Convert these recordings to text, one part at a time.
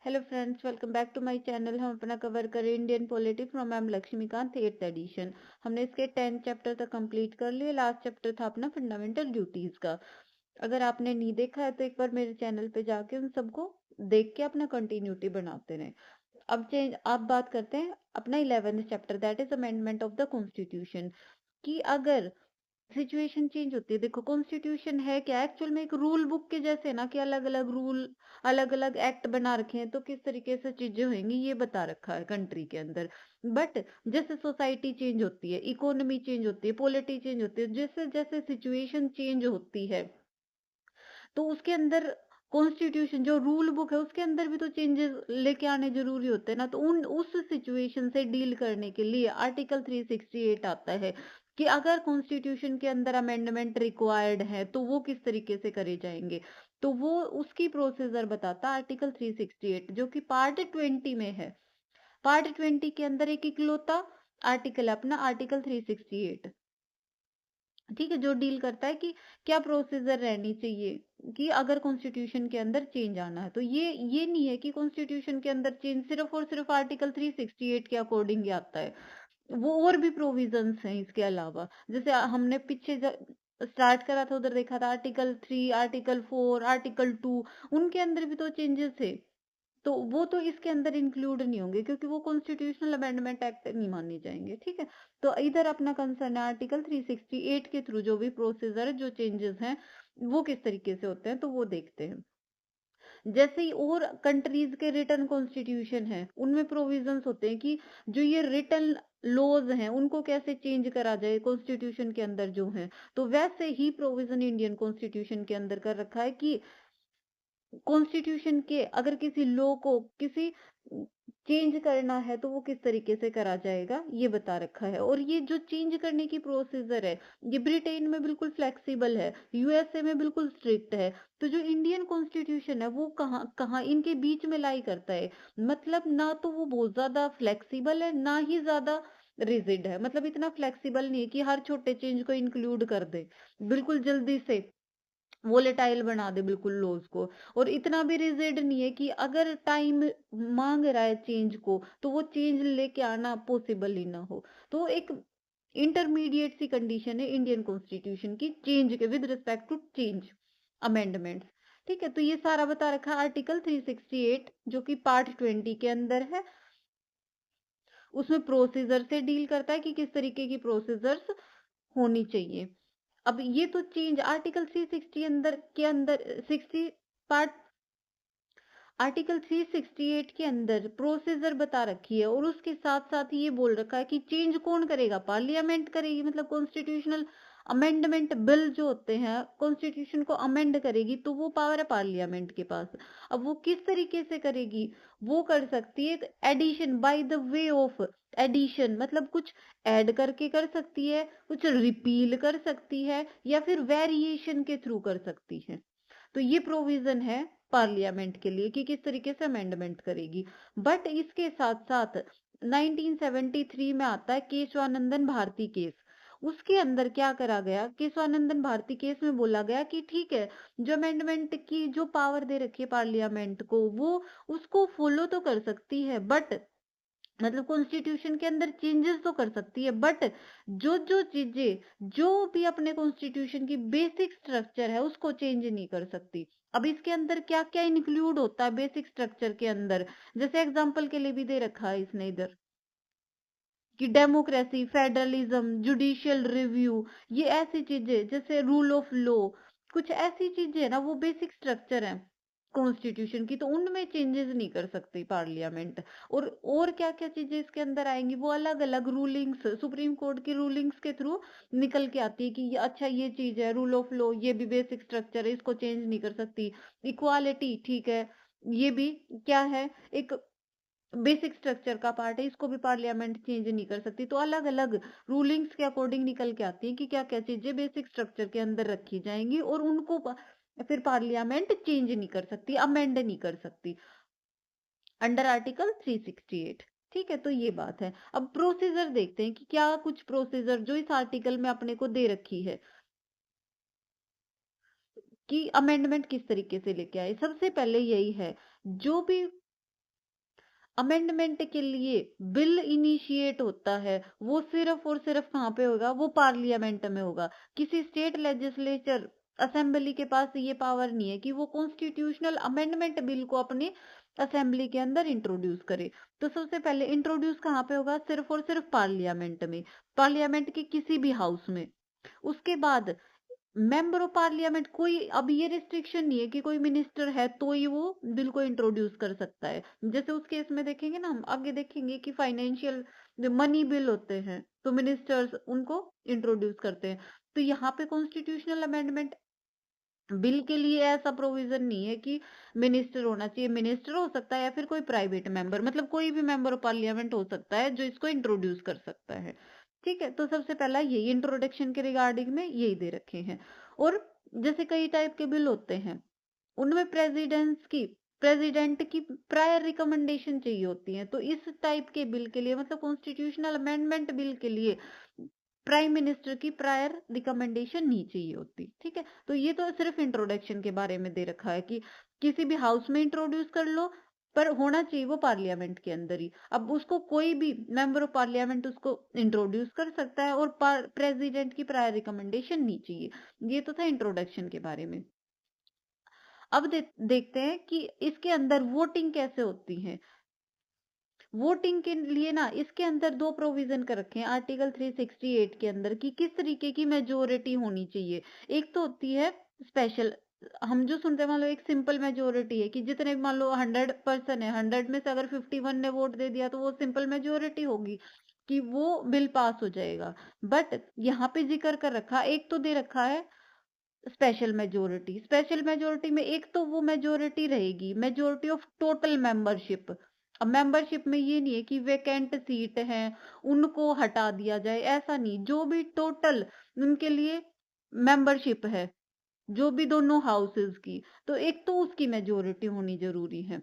Hello friends, welcome back to my channel. हम अपना cover करें Indian polity from M Laxmikanth 8th edition. हमने इसके 10 चैप्टर तक कंप्लीट कर लिए। लास्ट चैप्टर था अपना फंडामेंटल ड्यूटीज का। अगर आपने नहीं देखा है तो एक बार मेरे चैनल पे जाके उन सबको देख के अपना कंटिन्यूटी बनाते रहे। अब बात करते हैं अपना 11th chapter, that is amendment of the constitution. कि अगर सिचुएशन चेंज होती है, देखो कॉन्स्टिट्यूशन है क्या, एक्चुअल में एक रूल बुक के जैसे ना, कि अलग अलग रूल, अलग अलग एक्ट बना रखे हैं, तो किस तरीके से चीजें होंगी ये बता रखा है कंट्री के अंदर। बट जैसे सोसाइटी चेंज होती है, इकोनॉमी चेंज होती है, पॉलिटी चेंज होती है, जैसे जैसे सिचुएशन चेंज होती है, तो उसके अंदर कॉन्स्टिट्यूशन जो रूल बुक है उसके अंदर भी तो चेंजेस लेके आने जरूरी होते हैं ना। तो उन उस सिचुएशन से डील करने के लिए आर्टिकल 368 आता है कि अगर कॉन्स्टिट्यूशन के अंदर अमेंडमेंट रिक्वायर्ड है तो वो किस तरीके से करे जाएंगे। तो वो उसकी प्रोसीजर बताता आर्टिकल 368, जो कि पार्ट 20 में है। पार्ट 20 के अंदर एक इकलौता आर्टिकल है अपना आर्टिकल 368, ठीक है, जो डील करता है कि क्या प्रोसीजर रहनी चाहिए कि अगर कॉन्स्टिट्यूशन के अंदर चेंज आना है। तो ये नहीं है कि कॉन्स्टिट्यूशन के अंदर चेंज सिर्फ और सिर्फ आर्टिकल 368 के अकॉर्डिंग ही आता है। वो और भी प्रोविजंस हैं इसके अलावा। जैसे हमने पीछे स्टार्ट करा था उधर देखा था आर्टिकल 3, आर्टिकल 4, आर्टिकल 2, उनके अंदर भी तो चेंजेस थे। तो वो तो इसके अंदर इंक्लूड नहीं होंगे क्योंकि वो कॉन्स्टिट्यूशनल अमेंडमेंट एक्ट नहीं माने जाएंगे, ठीक है। तो इधर अपना कंसर्न है आर्टिकल 368 के थ्रू जो भी प्रोसीजर जो चेंजेस हैं वो किस तरीके से होते हैं, तो वो देखते हैं। जैसे ही और कंट्रीज के रिटर्न कॉन्स्टिट्यूशन है उनमें प्रोविजंस होते हैं कि जो ये रिटर्न लॉज हैं उनको कैसे चेंज करा जाए कॉन्स्टिट्यूशन के अंदर जो है। तो वैसे ही प्रोविजन इंडियन कॉन्स्टिट्यूशन के अंदर कर रखा है कि कॉन्स्टिट्यूशन के अगर किसी लॉ को किसी चेंज करना है तो वो किस तरीके से करा जाएगा ये बता रखा है। और ये जो चेंज करने की प्रोसीजर है ये ब्रिटेन में बिल्कुल फ्लेक्सिबल है, यूएसए में बिल्कुल स्ट्रिक्ट है। तो जो इंडियन कॉन्स्टिट्यूशन है वो कहाँ कहाँ इनके बीच में लाई करता है। मतलब ना तो वो बहुत ज्यादा फ्लेक्सिबल है ना ही ज्यादा रिजिड है। मतलब इतना फ्लेक्सिबल नहीं है कि हर छोटे चेंज को इंक्लूड कर दे बिल्कुल जल्दी से, वोलेटाइल बना दे बिल्कुल लॉज को। और इतना भी रिजिड नहीं है कि अगर टाइम मांग रहा है चेंज को तो वो चेंज लेके आना पॉसिबल ही ना हो। तो एक इंटरमीडिएट सी कंडीशन है इंडियन कॉन्स्टिट्यूशन की चेंज के with respect to change amendments, ठीक है। तो ये सारा बता रखा है आर्टिकल 368 जो कि पार्ट 20 के अंदर है। उसमें प्रोसीजर से डील करता है कि किस तरीके की प्रोसीजर्स होनी चाहिए। अब ये तो चेंज आर्टिकल 360 अंदर के अंदर 60 पार्ट आर्टिकल 368 के अंदर प्रोसीजर बता रखी है और उसके साथ साथ ही ये बोल रखा है कि चेंज कौन करेगा, पार्लियामेंट करेगी। मतलब कॉन्स्टिट्यूशनल अमेंडमेंट बिल जो होते हैं कॉन्स्टिट्यूशन को अमेंड करेगी तो वो पावर है पार्लियामेंट के पास। अब वो किस तरीके से करेगी, वो कर सकती है addition by the way of addition, मतलब कुछ ऐड करके कर सकती है, कुछ रिपील कर सकती है या फिर वेरिएशन के थ्रू कर सकती है। तो ये प्रोविजन है पार्लियामेंट के लिए कि किस तरीके से अमेंडमेंट करेगी। बट इसके साथ साथ 1973 में आता है केशवानंदन भारती केस। उसके अंदर क्या करा गया, केशवानंदन भारती केस में बोला गया कि ठीक है, जो अमेंडमेंट की जो पावर दे रखी है पार्लियामेंट को वो उसको फॉलो तो कर सकती है, बट मतलब कॉन्स्टिट्यूशन के अंदर चेंजेस तो कर सकती है, बट जो जो चीजें जो भी अपने कॉन्स्टिट्यूशन की बेसिक स्ट्रक्चर है उसको चेंज नहीं कर सकती। अब इसके अंदर क्या क्या इंक्लूड होता है बेसिक स्ट्रक्चर के अंदर, जैसे एग्जांपल के लिए भी दे रखा है इसने इधर कि डेमोक्रेसी, फेडरलिज्म, जुडिशियल रिव्यू, ये ऐसी चीजें जैसे रूल ऑफ लॉ, कुछ ऐसी चीजें है ना वो बेसिक स्ट्रक्चर है कॉन्स्टिट्यूशन की, तो उनमें चेंजेस नहीं कर सकती पार्लियामेंट। और क्या क्या चीजें इसके अंदर आएंगी, वो अलग अलग रूलिंग्स सुप्रीम कोर्ट की रूलिंग्स के थ्रू निकल के आती है कि अच्छा ये चीज है रूल ऑफ लॉ, ये भी बेसिक स्ट्रक्चर है, इसको चेंज नहीं कर सकती। इक्वालिटी, ठीक है, ये भी क्या है, एक बेसिक स्ट्रक्चर का पार्ट है, इसको भी पार्लियामेंट चेंज नहीं कर सकती। तो अलग अलग रूलिंग्स के अकॉर्डिंग निकल के आती है कि क्या क्या चीजें बेसिक स्ट्रक्चर के अंदर रखी जाएंगी और उनको फिर पार्लियामेंट चेंज नहीं कर सकती, अमेंड नहीं कर सकती अंडर आर्टिकल 368, ठीक है। तो ये बात है। अब प्रोसीजर देखते हैं कि क्या कुछ प्रोसीजर जो इस आर्टिकल में अपने को दे रखी है कि अमेंडमेंट किस तरीके से लेके आए। सबसे पहले यही है, जो भी अमेंडमेंट के लिए बिल इनिशिएट होता है वो सिर्फ और सिर्फ कहाँ पे होगा, वो पार्लियामेंट में होगा। किसी स्टेट लेजिस्लेचर असेंबली के पास ये पावर नहीं है कि वो कॉन्स्टिट्यूशनल अमेंडमेंट बिल को अपने असेंबली के अंदर इंट्रोड्यूस करे। तो सबसे पहले इंट्रोड्यूस कहाँ पे होगा, सिर्फ और सिर्फ पार्लियामेंट में, पार्लियामेंट के किसी भी हाउस में। उसके बाद मेंबर ऑफ पार्लियामेंट, कोई अब ये रिस्ट्रिक्शन नहीं है कि कोई मिनिस्टर है तो ही वो बिल को इंट्रोड्यूस कर सकता है। जैसे उस केस में देखेंगे ना, हम आगे देखेंगे कि फाइनेंशियल जो मनी बिल होते हैं तो मिनिस्टर्स उनको इंट्रोड्यूस करते हैं। तो यहाँ पे कॉन्स्टिट्यूशनल अमेंडमेंट बिल के लिए ऐसा प्रोविजन नहीं है कि मिनिस्टर होना चाहिए। मिनिस्टर हो सकता है या फिर कोई प्राइवेट मेंबर, मतलब कोई भी मेंबर ऑफ पार्लियामेंट हो सकता है जो इसको इंट्रोड्यूस कर सकता है। ठीक है, तो सबसे पहला यही इंट्रोडक्शन के रिगार्डिंग में यही दे रखे हैं। और जैसे कई टाइप के बिल होते हैं उनमें प्रेसिडेंट की प्रायर रिकमेंडेशन चाहिए होती है। तो इस टाइप के बिल के लिए, मतलब कॉन्स्टिट्यूशनल अमेंडमेंट बिल के लिए प्राइम मिनिस्टर की प्रायर रिकमेंडेशन नहीं चाहिए होती। ठीक है, तो ये तो सिर्फ इंट्रोडक्शन के बारे में दे रखा है कि किसी भी हाउस में इंट्रोड्यूस कर लो, पर होना चाहिए वो पार्लियामेंट के अंदर ही। अब उसको कोई भी मेंबर ऑफ पार्लियामेंट उसको इंट्रोड्यूस कर सकता है और प्रेसिडेंट की प्रायर रिकमेंडेशन नहीं चाहिए। ये तो था इंट्रोडक्शन के बारे में। अब देखते हैं कि इसके अंदर वोटिंग कैसे होती है। वोटिंग के लिए ना इसके अंदर दो प्रोविजन कर रखे हैं आर्टिकल 368 के अंदर कि किस तरीके की मेजोरिटी होनी चाहिए। एक तो होती है स्पेशल, हम जो सुनते हैं मान लो एक सिंपल मेजोरिटी है कि जितने मान लो 100 पर्सन है, 100 में से अगर 51 ने वोट दे दिया तो वो सिंपल मेजोरिटी होगी कि वो बिल पास हो जाएगा। बट यहाँ पे जिक्र कर रखा, एक तो दे रखा है स्पेशल मेजोरिटी। स्पेशल मेजोरिटी में एक तो वो मेजोरिटी रहेगी मेजोरिटी ऑफ टोटल मेंबरशिप। अब मेंबरशिप में ये नहीं है कि वेकेंट सीट है उनको हटा दिया जाए, ऐसा नहीं, जो भी टोटल उनके लिए मेंबरशिप है, जो भी दोनों हाउसेस की, तो एक तो उसकी मेजोरिटी होनी जरूरी है।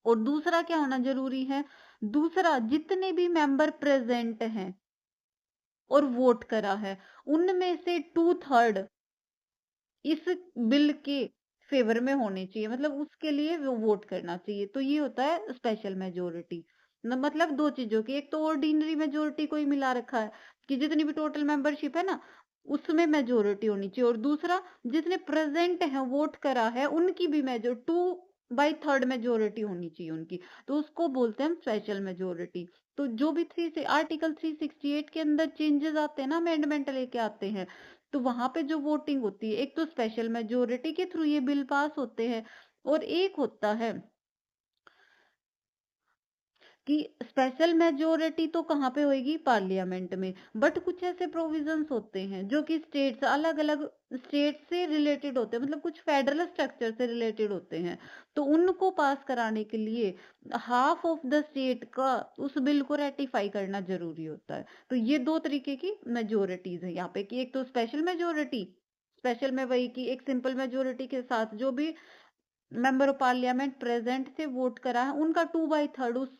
और दूसरा क्या होना जरूरी है, दूसरा जितने भी मेंबर प्रेजेंट हैं और वोट करा है उनमें से 2/3 इस बिल के फेवर में होने चाहिए, मतलब उसके लिए वो वोट करना चाहिए। तो ये होता है स्पेशल मेजोरिटी। मतलब दो चीजों की, एक तो ऑर्डिनरी मेजोरिटी को ही मिला रखा है कि जितनी भी टोटल मेंबरशिप है ना उसमें मेजोरिटी होनी चाहिए, और दूसरा जितने प्रेजेंट हैं वोट करा है उनकी भी 2/3 मेजोरिटी होनी चाहिए उनकी, तो उसको बोलते हैं स्पेशल मेजोरिटी। तो जो भी आर्टिकल 368 के अंदर चेंजेस आते हैं ना, अमेंडमेंट लेके आते हैं, तो वहां पे जो वोटिंग होती है एक तो स्पेशल मेजोरिटी के थ्रू ये बिल पास होते हैं, और एक होता है कि स्पेशल मेजोरिटी तो कहाँ पे होएगी, पार्लियामेंट में। बट कुछ ऐसे प्रोविजंस होते हैं जो कि स्टेट्स अलग अलग स्टेट से रिलेटेड होते हैं, मतलब कुछ फेडरल स्ट्रक्चर से रिलेटेड होते हैं, तो उनको पास कराने के लिए हाफ ऑफ द स्टेट का उस बिल को रेटिफाई करना जरूरी होता है। तो ये दो तरीके की मेजोरिटीज है यहाँ पे कि एक तो स्पेशल मेजोरिटी, स्पेशल में वही कि एक सिंपल मेजोरिटी के साथ जो भी मेंबर ऑफ पार्लियामेंट प्रेजेंट थे वोट करा है उनका 2/3 उस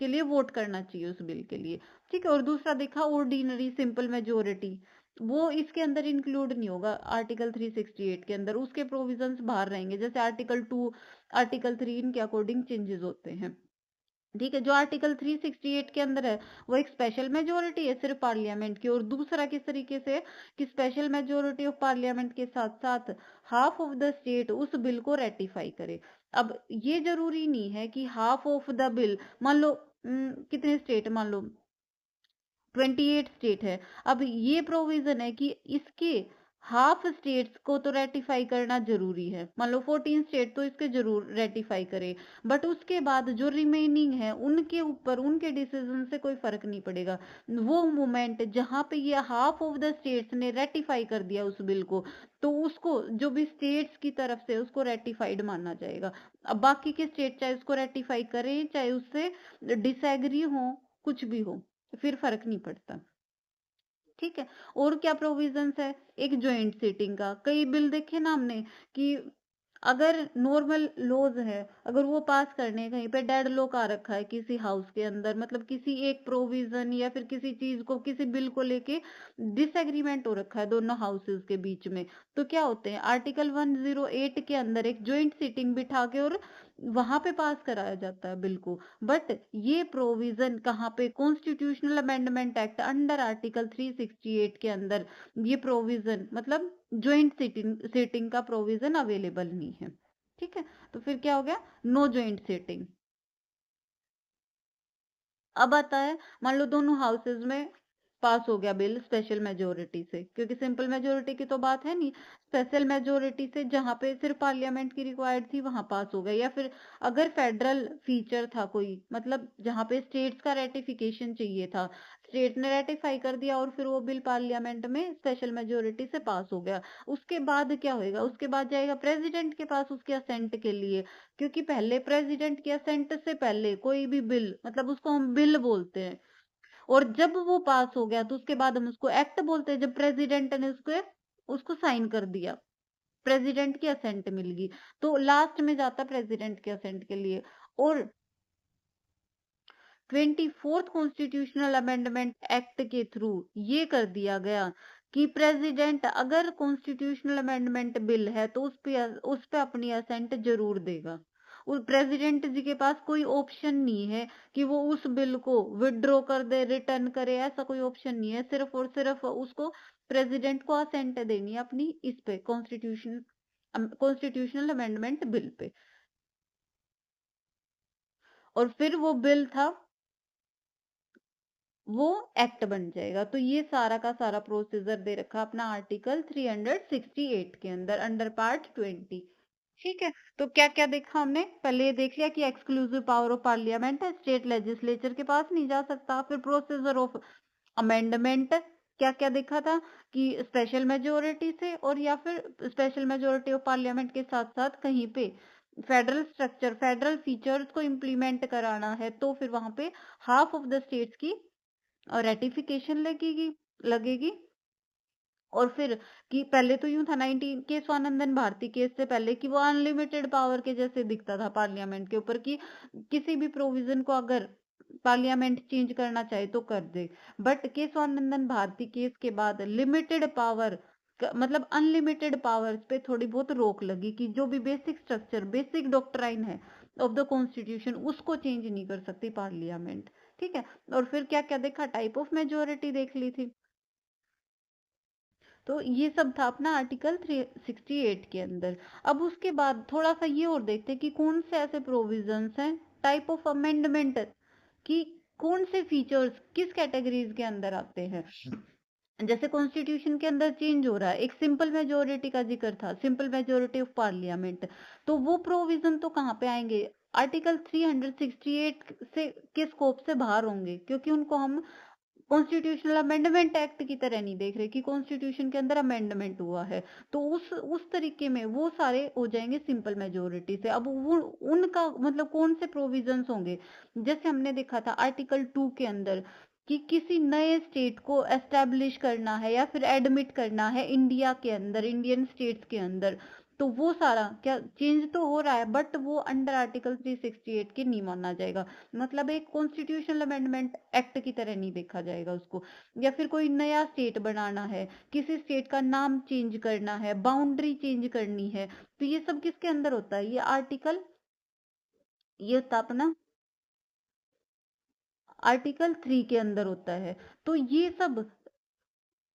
के लिए वोट करना चाहिए उस बिल के लिए। ठीक है, और दूसरा देखा ऑर्डिनरी सिंपल मेजोरिटी, वो इसके अंदर इंक्लूड नहीं होगा आर्टिकल 368 के अंदर, उसके प्रोविजंस बाहर रहेंगे। जैसे आर्टिकल 2 आर्टिकल 3 इनके अकॉर्डिंग चेंजेस होते हैं। ठीक है, जो आर्टिकल 368 के अंदर है वो एक स्पेशल मेजोरिटी है सिर्फ पार्लियामेंट की, और दूसरा किस तरीके से कि स्पेशल मेजोरिटी ऑफ पार्लियामेंट के साथ साथ हाफ ऑफ द स्टेट उस बिल को रेटिफाई करे। अब ये जरूरी नहीं है कि हाफ ऑफ द बिल, मान लो कितने स्टेट, मान लो 28 स्टेट है, अब ये प्रोविजन है कि इसके हाफ स्टेट्स को तो रेटिफाई करना जरूरी है, मान लो 14 स्टेट तो इसके जरूर रेटिफाई करे, बट उसके बाद जो रिमेनिंग है उनके ऊपर उनके डिसीजन से कोई फर्क नहीं पड़ेगा। वो मोमेंट जहां पे ये हाफ ऑफ द स्टेट्स ने रेटिफाई कर दिया उस बिल को, तो उसको जो भी स्टेट्स की तरफ से उसको रेटिफाइड माना जाएगा। अब बाकी के स्टेट चाहे उसको रेटिफाई करें चाहे उससे डिसएग्री हो, कुछ भी हो, फिर फर्क नहीं पड़ता। ठीक है, और क्या प्रोविजंस है, एक ज्वाइंट सीटिंग का, कई बिल देखे ना हमने कि अगर नॉर्मल लॉज है अगर वो पास करने कहीं पे डेड लॉक आ रखा है किसी हाउस के अंदर, मतलब किसी एक प्रोविजन या फिर किसी चीज को किसी बिल को लेके डिसएग्रीमेंट हो रखा है दोनों हाउसेस के बीच में, तो क्या होते हैं आर्टिकल 108 के अंदर एक ज्वाइंट सीटिंग बिठा के और वहां पे पास कराया जाता है बिल को। बट ये प्रोविजन कहाँ पे, constitutional amendment act under article 368 के अंदर ये प्रोविजन मतलब ज्वाइंट सीटिंग का प्रोविजन अवेलेबल नहीं है। ठीक है, तो फिर क्या हो गया, नो ज्वाइंट सीटिंग। अब आता है, मान लो दोनों हाउसेज में पास हो गया बिल स्पेशल मेजोरिटी से, क्योंकि सिंपल मेजोरिटी की तो बात है नहीं, स्पेशल मेजोरिटी से जहां पे सिर्फ पार्लियामेंट की रिक्वायर्ड थी वहां पास हो गया। या फिर अगर फेडरल फीचर था कोई, मतलब जहां पे स्टेट्स का रेटिफिकेशन चाहिए था, स्टेट ने रेटिफाई कर दिया और फिर वो बिल पार्लियामेंट में स्पेशल मेजोरिटी से पास हो गया, उसके बाद क्या होएगा, उसके बाद जाएगा प्रेसिडेंट के पास उसके असेंट के लिए। क्योंकि पहले प्रेसिडेंट के असेंट से पहले कोई भी बिल, मतलब उसको हम बिल बोलते हैं, और जब वो पास हो गया तो उसके बाद हम उसको एक्ट बोलते हैं, जब प्रेसिडेंट ने उसको उसको साइन कर दिया, प्रेसिडेंट की असेंट मिल गई, तो लास्ट में जाता प्रेसिडेंट के असेंट के लिए। और 24th कॉन्स्टिट्यूशनल अमेंडमेंट एक्ट के थ्रू ये कर दिया गया कि प्रेसिडेंट अगर कॉन्स्टिट्यूशनल अमेंडमेंट बिल है तो उस पे अपनी असेंट जरूर देगा। उस प्रेसिडेंट जी के पास कोई ऑप्शन नहीं है कि वो उस बिल को विड्रॉ कर दे, रिटर्न करे, ऐसा कोई ऑप्शन नहीं है, सिर्फ और सिर्फ उसको प्रेसिडेंट को असेंट देनी है अपनी इस पे कॉन्स्टिट्यूशनल अमेंडमेंट बिल पे, और फिर वो बिल था वो एक्ट बन जाएगा। तो ये सारा का सारा प्रोसीजर दे रखा अपना आर्टिकल 368 के अंदर अंडर पार्ट 20। ठीक है, तो क्या क्या देखा हमने, पहले ये देख लिया कि एक्सक्लूसिव पावर ऑफ पार्लियामेंट है, स्टेट लेजिस्लेचर के पास नहीं जा सकता। फिर प्रोसीजर ऑफ अमेंडमेंट क्या क्या देखा था कि स्पेशल मेजोरिटी से, और या फिर स्पेशल मेजोरिटी ऑफ पार्लियामेंट के साथ साथ कहीं पे फेडरल स्ट्रक्चर, फेडरल फीचर्स को इम्प्लीमेंट कराना है तो फिर वहां पे हाफ ऑफ द स्टेट्स की और रेटिफिकेशन लगेगी। और फिर कि पहले तो यूं था 19 के स्वानंदन भारती केस से पहले कि वो अनलिमिटेड पावर के जैसे दिखता था पार्लियामेंट के ऊपर, कि किसी भी प्रोविजन को अगर पार्लियामेंट चेंज करना चाहे तो कर दे। बट के स्वानंदन भारती केस के बाद लिमिटेड पावर, मतलब अनलिमिटेड पावर्स पे थोड़ी बहुत रोक लगी कि जो भी बेसिक स्ट्रक्चर, बेसिक डॉक्ट्राइन है ऑफ द कॉन्स्टिट्यूशन उसको चेंज नहीं कर सकती पार्लियामेंट। ठीक है, और फिर क्या क्या देखा, टाइप ऑफ मेजोरिटी देख ली थी। तो ये सब था अपना आर्टिकल 368 के अंदर। अब उसके बाद थोड़ा सा ये और देखते हैं कि कौन से ऐसे प्रोविजंस हैं टाइप ऑफ अमेंडमेंट, कि कौन से फीचर्स किस कैटेगरीज के अंदर आते हैं। जैसे कॉन्स्टिट्यूशन के अंदर चेंज हो रहा है, एक सिंपल मेजोरिटी का जिक्र था, सिंपल मेजोरिटी ऑफ पार्लियामेंट, तो वो प्रोविजन तो कहाँ पे आएंगे, आर्टिकल 368 से के स्कोप से बाहर होंगे, क्योंकि उनको हम कॉन्स्टिट्यूशनल अमेंडमेंट एक्ट की तरह नहीं देख रहे कि कॉन्स्टिट्यूशन के अंदर अमेंडमेंट हुआ है। तो उस तरीके में वो सारे हो जाएंगे सिंपल मेजोरिटी से। अब वो उनका मतलब कौन से प्रोविजंस होंगे, जैसे हमने देखा था आर्टिकल 2 के अंदर कि किसी नए स्टेट को एस्टेब्लिश करना है या फिर एडमिट करना है इंडिया के अंदर, इंडियन स्टेट्स के अंदर, तो वो सारा क्या चेंज तो हो रहा है बट वो अंडर आर्टिकल 368 के नहीं माना जाएगा। मतलब एक कॉन्स्टिट्यूशनल अमेंडमेंट एक्ट की तरह नहीं देखा जाएगा उसको। या फिर कोई नया स्टेट बनाना है, किसी स्टेट का नाम चेंज करना है, बाउंड्री चेंज करनी है, तो ये सब किसके अंदर होता है, ये आर्टिकल, ये होता अपना आर्टिकल 3 के अंदर होता है। तो ये सब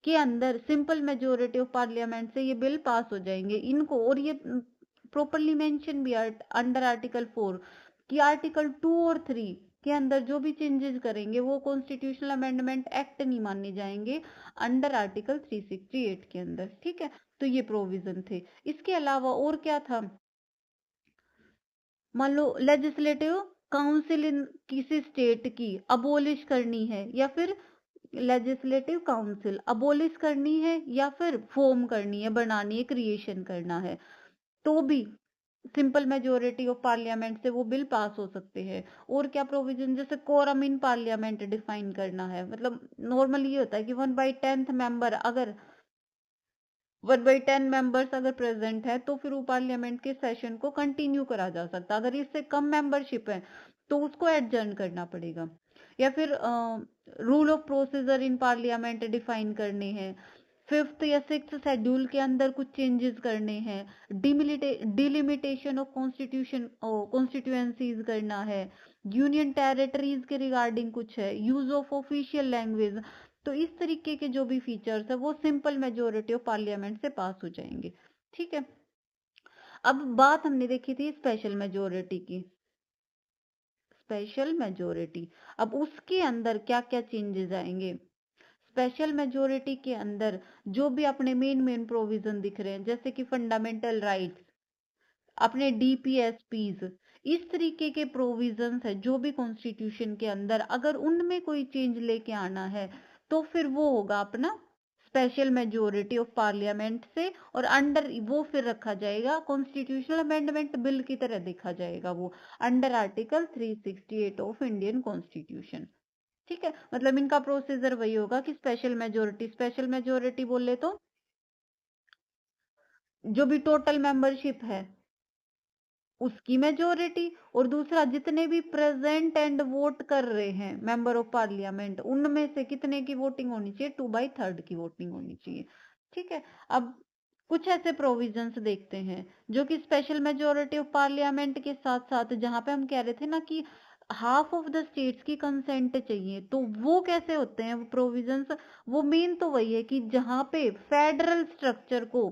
के अंदर सिंपल मेजोरिटी ऑफ पार्लियामेंट से ये बिल पास हो जाएंगे इनको। और ये प्रॉपरली मेंशन भी अंडर आर्टिकल 4 कि आर्टिकल 2 और 3 के अंदर जो भी चेंजेस करेंगे वो कॉन्स्टिट्यूशनल अमेंडमेंट एक्ट नहीं माने जाएंगे अंडर आर्टिकल 368 के अंदर। ठीक है, तो ये प्रोविजन थे। इसके अलावा और क्या था, मान लो लेजिस्लेटिव काउंसिल इन किसी स्टेट की अबोलिश करनी है, या फिर लेजिस्लेटिव काउंसिल अबोलिश करनी है या फिर फॉर्म करनी है, बनानी है, क्रिएशन करना है, तो भी सिंपल मेजोरिटी ऑफ पार्लियामेंट से वो बिल पास हो सकते हैं। और क्या प्रोविजन, जैसे कोरम इन पार्लियामेंट डिफाइन करना है, मतलब नॉर्मली ये होता है कि 1/10 मेंबर अगर 1/10 मेंबर्स अगर प्रेजेंट है तो फिर वो पार्लियामेंट के सेशन को कंटिन्यू करा जा सकता, अगर इससे कम मेंबरशिप है तो उसको एडजर्न करना पड़ेगा। या फिर rule of procedure in parliament define करने हैं, 5th या 6th शेड्यूल के अंदर कुछ चेंजेस करने हैं, डिलिमिटेशन ऑफ कॉन्स्टिट्यूशन कॉन्स्टिट्यूएंसीज करना है, यूनियन टेरिटरीज के रिगार्डिंग कुछ है, यूज ऑफ ऑफिशियल लैंग्वेज। तो इस तरीके के जो भी फीचर्स है वो सिंपल मेजोरिटी ऑफ पार्लियामेंट से पास हो जाएंगे। ठीक है, अब बात हमने देखी थी स्पेशल मेजोरिटी की। स्पेशल मेजोरिटी, अब उसके अंदर क्या क्या चेंजेस आएंगे। स्पेशल मेजोरिटी के अंदर जो भी अपने मेन प्रोविजन दिख रहे हैं, जैसे कि फंडामेंटल राइट्स, अपने डीपीएसपीज, इस तरीके के प्रोविजंस है जो भी कॉन्स्टिट्यूशन के अंदर, अगर उनमें कोई चेंज लेके आना है तो फिर वो होगा अपना स्पेशल मेजोरिटी ऑफ पार्लियामेंट से, और अंडर वो फिर रखा जाएगा कॉन्स्टिट्यूशनल अमेंडमेंट बिल की तरह देखा जाएगा वो, under article 368 of Indian constitution. ठीक है, मतलब इनका प्रोसीजर वही होगा कि स्पेशल मेजोरिटी बोले तो जो भी टोटल मेंबरशिप है उसकी मेजोरिटी, और दूसरा जितने भी प्रेजेंट एंड वोट कर रहे हैं मेंबर ऑफ पार्लियामेंट, उनमें से कितने की वोटिंग होनी चाहिए, 2/3 की वोटिंग होनी चाहिए। ठीक है, अब कुछ ऐसे प्रोविजंस देखते हैं जो कि स्पेशल मेजोरिटी ऑफ पार्लियामेंट के साथ साथ, जहां पे हम कह रहे थे ना कि हाफ ऑफ द स्टेट्स की कंसेंट चाहिए, तो वो कैसे होते हैं वो प्रोविजंस। वो मेन तो वही है कि जहां पे फेडरल स्ट्रक्चर को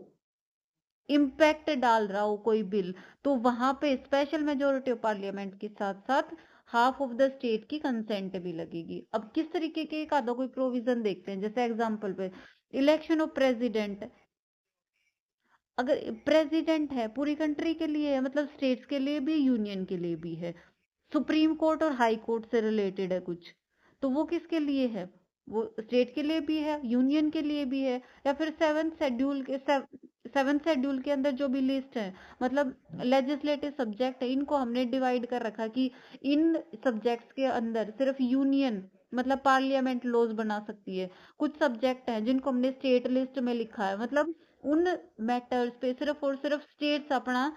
इम्पैक्ट डाल रहा हो कोई बिल, तो वहां पे स्पेशल मेजोरिटी ऑफ पार्लियामेंट के साथ साथ हाफ ऑफ द स्टेट की कंसेंट भी लगेगी। अब किस तरीके के एक आधा कोई प्रोविजन देखते हैं, जैसे एग्जांपल पे इलेक्शन ऑफ प्रेसिडेंट। अगर प्रेसिडेंट है पूरी कंट्री के लिए है, मतलब स्टेट्स के लिए भी यूनियन के लिए भी है, सुप्रीम कोर्ट और हाई कोर्ट से रिलेटेड है कुछ, तो वो किसके लिए है, वो स्टेट के लिए भी है यूनियन के लिए भी है। या फिर सेवेंथ शेड्यूल के अंदर जो भी लिस्ट है, मतलब लेजिस्लेटिव सब्जेक्ट है, इनको हमने डिवाइड कर रखा कि इन सब्जेक्ट्स के अंदर सिर्फ यूनियन मतलब पार्लियामेंट लॉज बना सकती है। कुछ सब्जेक्ट हैं जिनको हमने स्टेट लिस्ट में लिखा है, मतलब उन मैटर्स पे सिर्फ और सिर्फ स्टेट्स अपना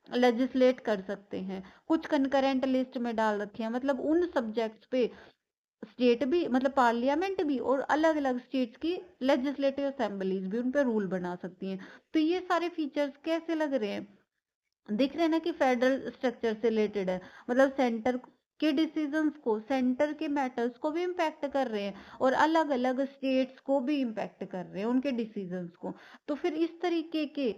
लेजिस्लेट कर सकते हैं। कुछ कंकरेंट लिस्ट में डाल रखे हैं, मतलब उन सब्जेक्ट्स पे स्टेट भी मतलब पार्लियामेंट भी और अलग अलग स्टेट्स की लेजिस्लेटिव असेंबलीज भी उन पे रूल बना सकती हैं। तो ये सारे फीचर्स कैसे लग रहे हैं, दिख रहे हैं ना कि फेडरल स्ट्रक्चर से रिलेटेड है, मतलब सेंटर के डिसीजंस को, सेंटर के मैटर्स को भी इम्पैक्ट कर रहे हैं, और अलग अलग स्टेट्स को भी इम्पैक्ट कर रहे हैं उनके डिसीजंस को। तो फिर इस तरीके के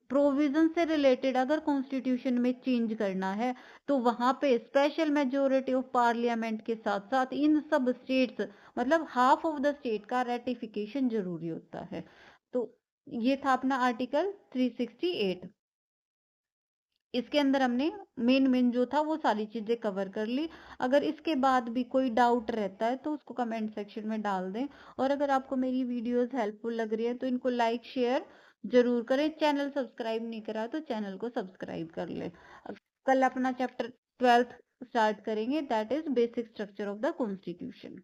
प्रोविजन से रिलेटेड अगर कॉन्स्टिट्यूशन में चेंज करना है, तो वहां पे स्पेशल मेजोरिटी ऑफ पार्लियामेंट के साथ साथ इन सब स्टेट्स मतलब हाफ ऑफ द स्टेट का रेटिफिकेशन जरूरी होता है। तो ये था अपना आर्टिकल 368। इसके अंदर हमने मेन जो था वो सारी चीजें कवर कर ली। अगर इसके बाद भी कोई डाउट रहता है तो उसको कमेंट सेक्शन में डाल दें, और अगर आपको मेरी वीडियोस हेल्पफुल लग रही है तो इनको लाइक शेयर जरूर करें। चैनल सब्सक्राइब नहीं करा तो चैनल को सब्सक्राइब कर लें। कल अपना चैप्टर 12th स्टार्ट करेंगे, that is basic structure of the constitution.